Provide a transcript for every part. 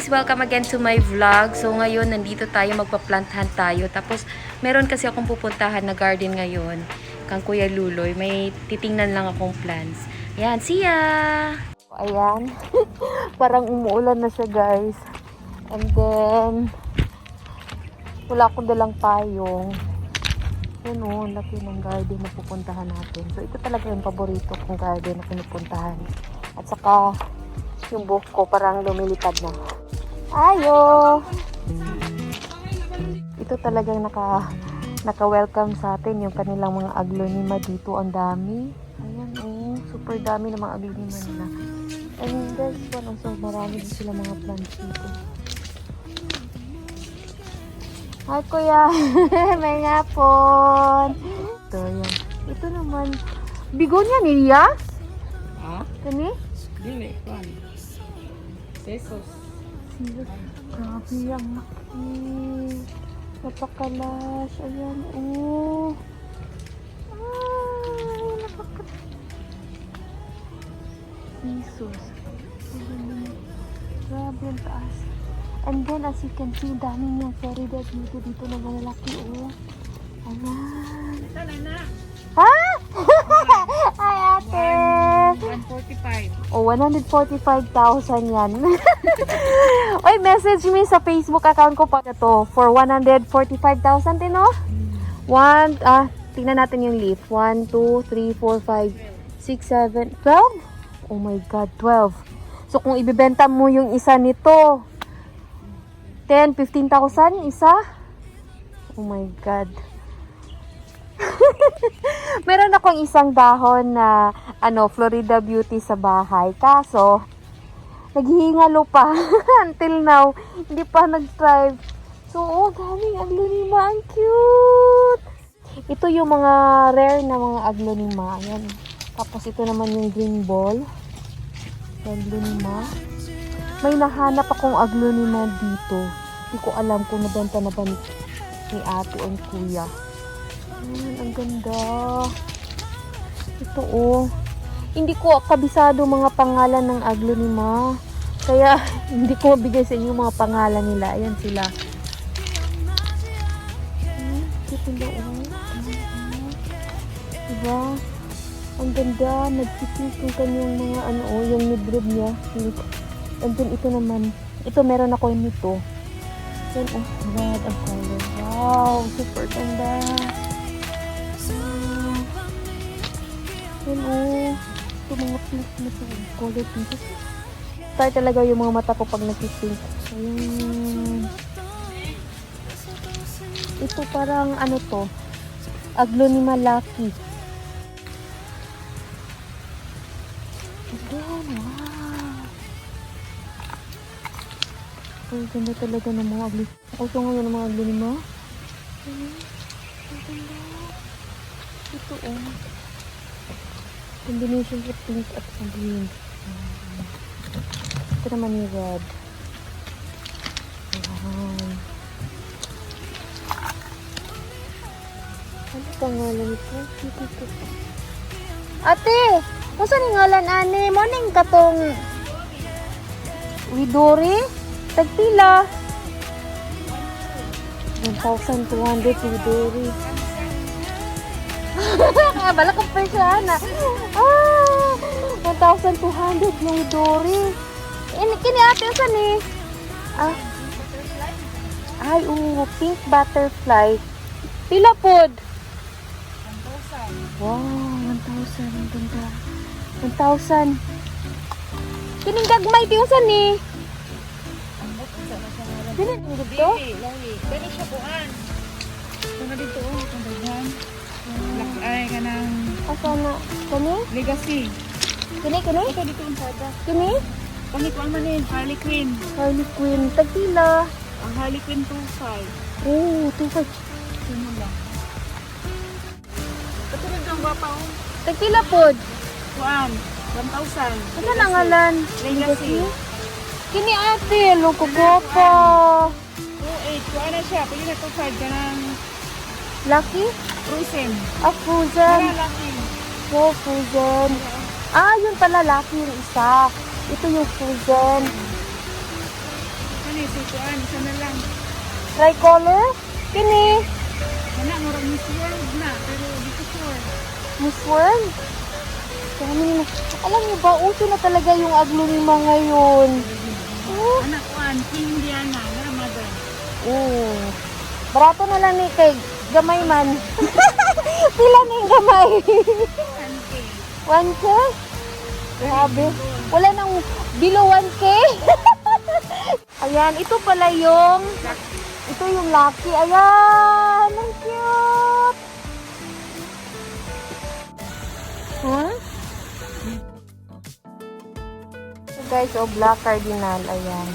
welcome again to my vlog. So ngayon, nandito tayo, magpa-plant-hunt tayo. Tapos, meron kasi akong pupuntahan na garden ngayon. Kang Kuya Luloy, may titingnan lang akong plants. Ayan, see ya! Ayan, parang umuulan na siya guys. And then, wala akong dalang payong. Yun o, laki ng garden na pupuntahan natin. So, ito talaga yung paborito kong garden na pinupuntahan. At saka, yung buhok ko parang lumilipad na. Ayo! Ito talagang naka-welcome sa atin. Yung kanilang mga aglonema dito. Ang dami. Ayan oh, super dami ng mga aglonema nila. And there's one also, marami din sila mga plants dito. Hi kuya! May ngapon! Ito yan. Ito naman. Bigonia niya? Ha? Kani? Dili, pan. Pesos. Grabe ang laki. Napakalash. Ayan, oh. Ay, Jesus. Grabe ang taas. And then, as you can see, daming yung Florida dito na malalaki, oh. Ayan. Ito na. Ha? Hi, ate. 145. Oh, 145,000 yan. Oy, message me sa Facebook account ko pa ito for 145,000 din, no? Tingnan natin yung leaf. 1, 2, 3, 4, 5, 6, 7, 12? Oh my God, 12. So, kung ibibenta mo yung isa nito, 10, 15,000 isa? Oh my God. Meron akong isang dahon na Florida Beauty sa bahay. Kaso, naghihingalo pa. Until now, hindi pa nag-thrive. So, oh, daming aglonema. Ang cute! Ito yung mga rare na mga aglonema. Ayan. Tapos, ito naman yung green ball. Aglonema. May nahanap akong aglonema dito. Hindi ko alam kung nabenta na ba ni ate o ni kuya. Ayan, ang ganda. Ito oh. Hindi ko kabisado mga pangalan ng aglonema. Kaya hindi ko mabigay sa inyo mga pangalan nila. Ayan sila. Ito na oh. Diba? Ang ganda. Nagpipink yung kanyang mga yung midrib niya. And then ito naman. Ito meron ako nito. Then oh, red ang color. Wow, super ganda. Yan oh. Ito mga pink na ito. Color pink. Tayo talaga yung mga mata ko pag nag-pink. Ayan. Ito parang to. Aglonema Lucky. Ayan, wow. Ang ganda talaga ng mga aglonema. Ako ngayon ng mga aglonema. Ayan. Ang ganda. Ito oh. Combination sa pink at sa green. Ito naman yung red. Ayan. Ano pangalan ito? Ito. Ate! Masa ni ngalan ani? Morning katong Widori? Tagpila? 1,200 Widori. Kaya bala ko pa siya na. 1,200 yung Dory. Kini ate usan ni. Ay, pink butterfly. Pila pod? 1,000. Wow, 1,000. Ang ganda. 1,000. Kining gagmay ti usan ni. Dili dito? Dili siya buan. Kung dito oh, kandahan. Ay, kanang Asa na? Kani? legacy. Kini? Ito dito ang sada. Kini? Pangit ko man yun, Harley Quinn. Harley Quinn. Tagpila. Ang Harley Quinn 2.5. Oh, 2,500. Sino lang? Katulad ng bapa ko. Tagpila pod. 1,000. Ano na ngalan? Legacy. Kini ate, loko guwapa. 2.8. Kung ano siya, pwede na 2.5 ka ng Lucky? Frozen. Frozen. Para lucky. Oh, Frozen. Yun pala, Lucky yung isa. Ito yung Frozen. ni si kuan, isa na lang. Tricolor? Kini. Wala, murag Miss World na, pero dito sure. Miss World? Dami na. Alam niyo ba, uso na talaga yung aglonema ngayon. Oh. Anak kuan, King Diana, na mother. Oo. Barato na lang ni kay gamay man. Pila na yung gamay? 1K. 1K? Grabe. Wala nang below 1K. Ayan, ito pala yung ito yung lucky. Ayan, ang cute. Huh? So guys, black cardinal. Ayan.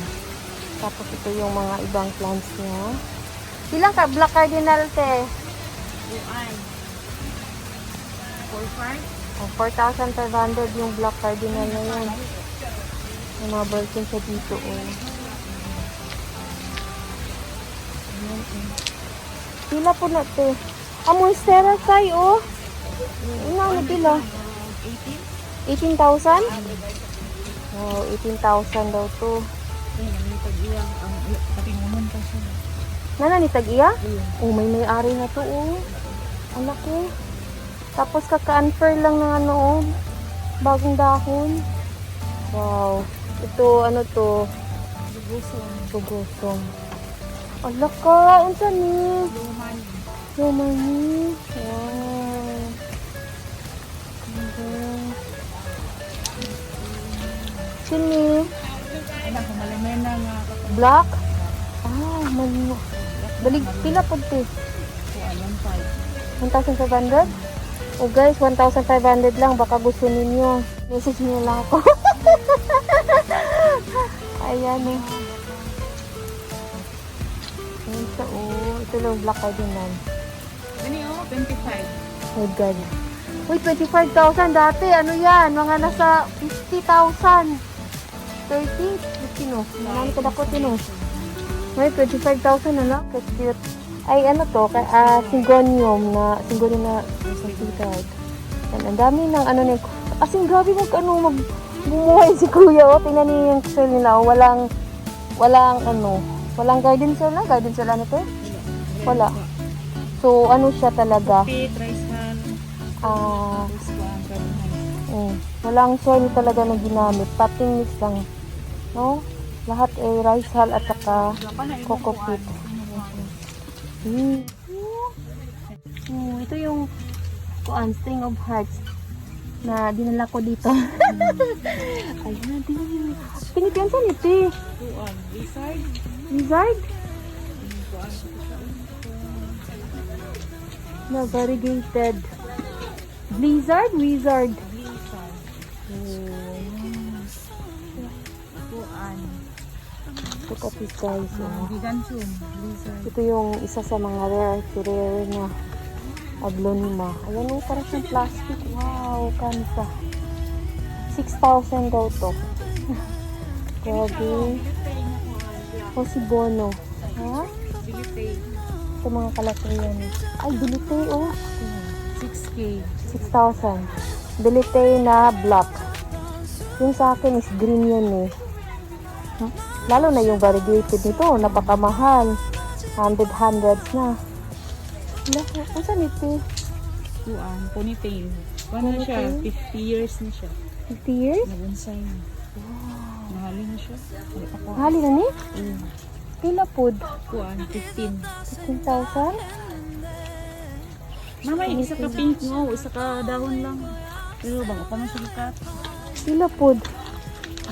Tapos ito yung mga ibang plants niya. Ilang ka black cardinal, te? Kuan. 45. 4,500 yung black cardinal na yun. May mga birkin siya dito, oh. Ayan, oh. Pila po na, te. Monstera Sai, oh. Ano pila? 18,000? Oh, 18,000 daw to. May pag-iwang ang patingunan pa siya. Nana ni tag-iya? Oh, may-ari na to, oh. Ang laki. Tapos kaka-unfurl lang ng ano, oh. Bagong dahon. Wow. Ito, ano to? Bugosong. Ang laka. Unsa ni? Luman ni. Wow. Sini? Anak, malamena nga kapag Black? Ah, malino. Balig, pila po te? kuan, 1,500? Oh guys, 1,500 lang. Baka gusto ninyo. Message niyo lang ako. Ayan eh. Ayan siya, oh. Ito lang black cardinal. Gani oh, 25. Oh God. Uy, 25,000 dati. Ano yan? Mga nasa 50,000. 30? 50 no? Manami ka dako tino. May 25,000 na lang. Cute. Ay, ano to? Syngonium na sasitad. Ang dami ng ano na. Asing grabe bumuhay si kuya. O, tingnan niyo yung soil nila. O, walang garden soil na. Garden soil ano to? Wala. So, ano siya talaga? Pit, rice hull, this one, ganun. Walang soil talaga na ginamit. Potting mix lang. No? Lahat ay rice hull at saka coco peat. Ito yung String of Hearts na dinala ko dito. Ayun, tingnan. Tingnan saan ito? Kuan, lizard. Lizard? Na variegated. Blizzard? Wizard? Kuan. Look at this guys. Gigantium. Lizard. Ito yung isa sa mga rare na aglonema. Ayan yung parang siyang plastic. Wow, kansa. 6,000 daw to. Grabe. O si Bono. Ha? Bilitay. Ito mga kalatriyan. Ay, bilitay oh. 6K. 6,000. Bilitay na black. Yung sa akin is green yan eh. Huh? Lalo na yung variegated nito. Napakamahal. Hundreds na. Ano saan ito? Kuan, ponytail. Kuan na siya, 50 years na siya. 50 years? Nabunsay na. Mahali na siya. Wala pa ko. Hali na ni? Pila food? Kuan, 15. 15,000? Mamay, isa ka pink mo, isa ka dahon lang. Pero bago pa man siya likat. Pila food?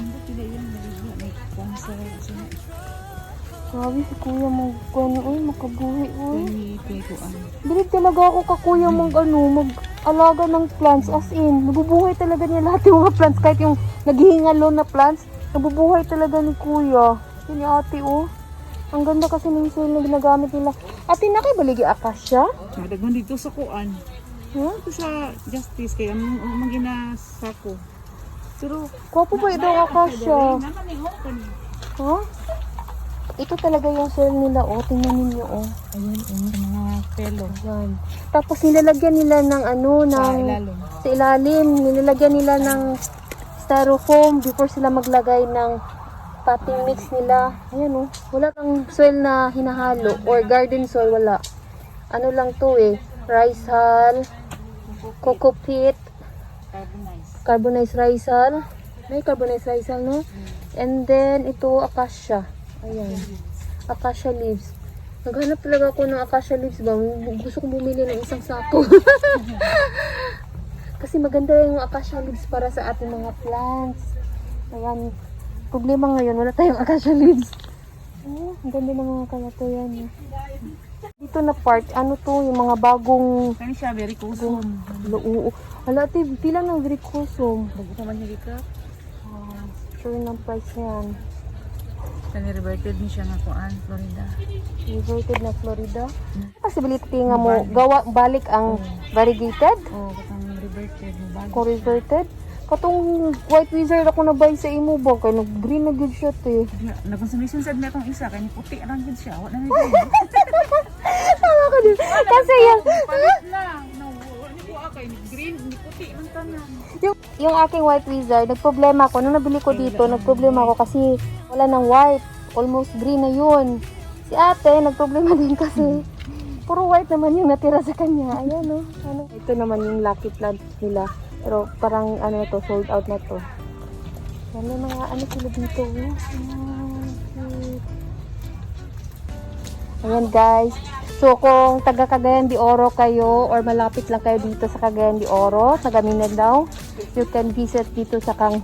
Ano ba pila yun? May sponsor. Grabe si kuya mong uy, makabuhi uy. May kuan. Bilib talaga ako ka kuya mag-alaga ng plants as in. Nabubuhay talaga niya lahat yung mga plants. Kahit yung naghihingalo na plants, nabubuhay talaga ni kuya. Yun ni ate oh. Ang ganda kasi ng soil na ginagamit nila. Ate, nakibaligi akasya? Madagman dito sa kuan. Huh? Ito sa Justice, kaya ang ginasako. Pero, Kwapo ba ito akasya? naman yung open. Ha? Ito talaga yung soil nila oh. Tingnan ninyo oh. Ayun, mga pelo. Yan. Tapos nilalagyan nila ng sa ilalim. Nilalagyan nila ng styrofoam before sila maglagay ng potting mix nila. Ayan oh. Wala kang soil na hinahalo or garden soil, wala. Ano lang to eh. Rice hull, coco peat, carbonized rice hull. May carbonized rice hull, no? And then, ito, acacia. Ayan. Acacia leaves. Naghanap talaga ako ng acacia leaves ba? Gusto kong bumili ng isang sako. Kasi maganda yung acacia leaves para sa ating mga plants. Ayan. Problema ngayon, wala tayong acacia leaves. Oh, ang ganda ng mga kalatayan. Dito na part, ano to, yung mga bagong... Kani siya, very custom. Oo. Hala, ate, pila ng very custom. Bago pa man niya dito. Sure ng price yan. Kani reverted ni siya nga kuan, Florida. Reverted na Florida. Possibility nga mo, gawa, balik ang variegated. Katang reverted mo bago. Kung reverted. Katong white wizard ako na buy sa imo ba? Kaya nag-green na good siya eh. Nag-consumption sad na itong isa, kani puti lang gid siya. Wala na yun. Tama ka din. Kasi yan. Palit lang. Ano ko akay, ni green, ni puti lang tanan. Yung aking white wizard, nagproblema ako. Nung nabili ko dito, nagproblema ako kasi wala ng white. Almost green na yun. Si ate, nagproblema din kasi puro white naman yung natira sa kanya. Ayan o. Ano? Ito naman yung lucky plant nila. Pero parang ano to, sold out na to. Yan may mga ano sila dito. Ayan guys. So kung taga Cagayan de Oro kayo or malapit lang kayo dito sa Cagayan de Oro, taga Mindanao, you can visit dito sa kang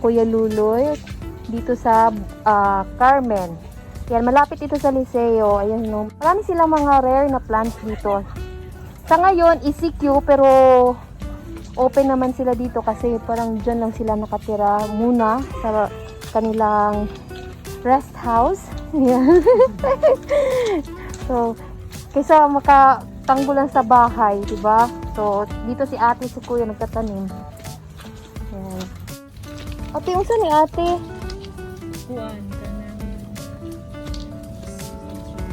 Kuya Luloy, dito sa Carmen. Yan, malapit ito sa Liceo. Ayan no. Marami silang mga rare na plants dito. Sa ngayon, ECQ pero open naman sila dito kasi parang dyan lang sila nakatira muna sa kanilang rest house. Yan. So, kaysa makatanggol lang sa bahay, di ba? So, dito si ate, si kuya nagtatanim. Yan. Ate, unsa ni ate? Kuan, kanang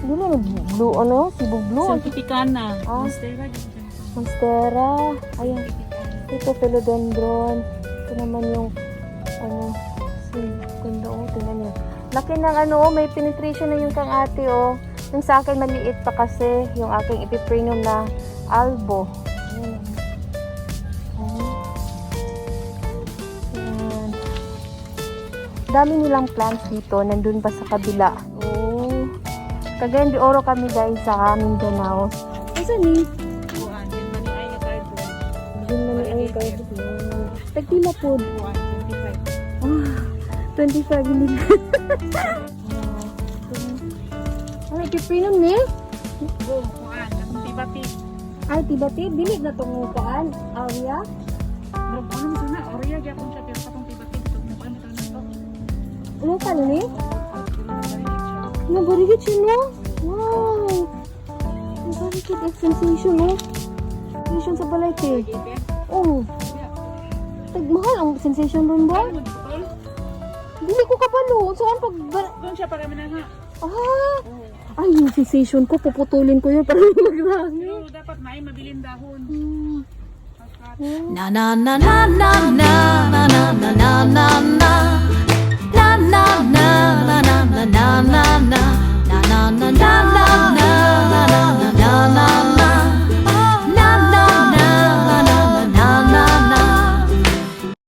Dili na blue, ano? Sibog blue. Santificana. Ah. Monstera dito. Monstera. Ayan. Ito, philodendron. Ito naman yung, ano, ganda o, tingnan nyo. Laki ng ano, may penetration na yung kang ate, oh. Yung sa akin, maliit pa kasi, yung aking epiprenium na albo. Ayan. Ayan. Dami nilang plants dito, nandun pa sa kabila. Oh. Cagayan de Oro kami guys sa Mindanao. Asan ni? Kuan, yan man ay nga card. Yun na ay guys. Tagpila po. Kuan, 25. 25 minutes. Ay, kipinom ni? Boom, kuan, katong tibati. Ay, tibati. Dili na itong kuan. Area. Pero ano mo na, orya gyapon siya pero katong tibati dito mo kuan dito nito. Ano ka ni? Nabarigit siya no? Wow! Nabarigit at sensation no? Sensation sa balay te. Oh. Tagmahal ang sensation ron ba? Dili ko kabalo. Saan pag... Doon siya para mananga. Ah! Ay, yung sensation ko, puputulin ko yun para magrami. Pero dapat may mabilin dahon. Na na na na na na na na na na na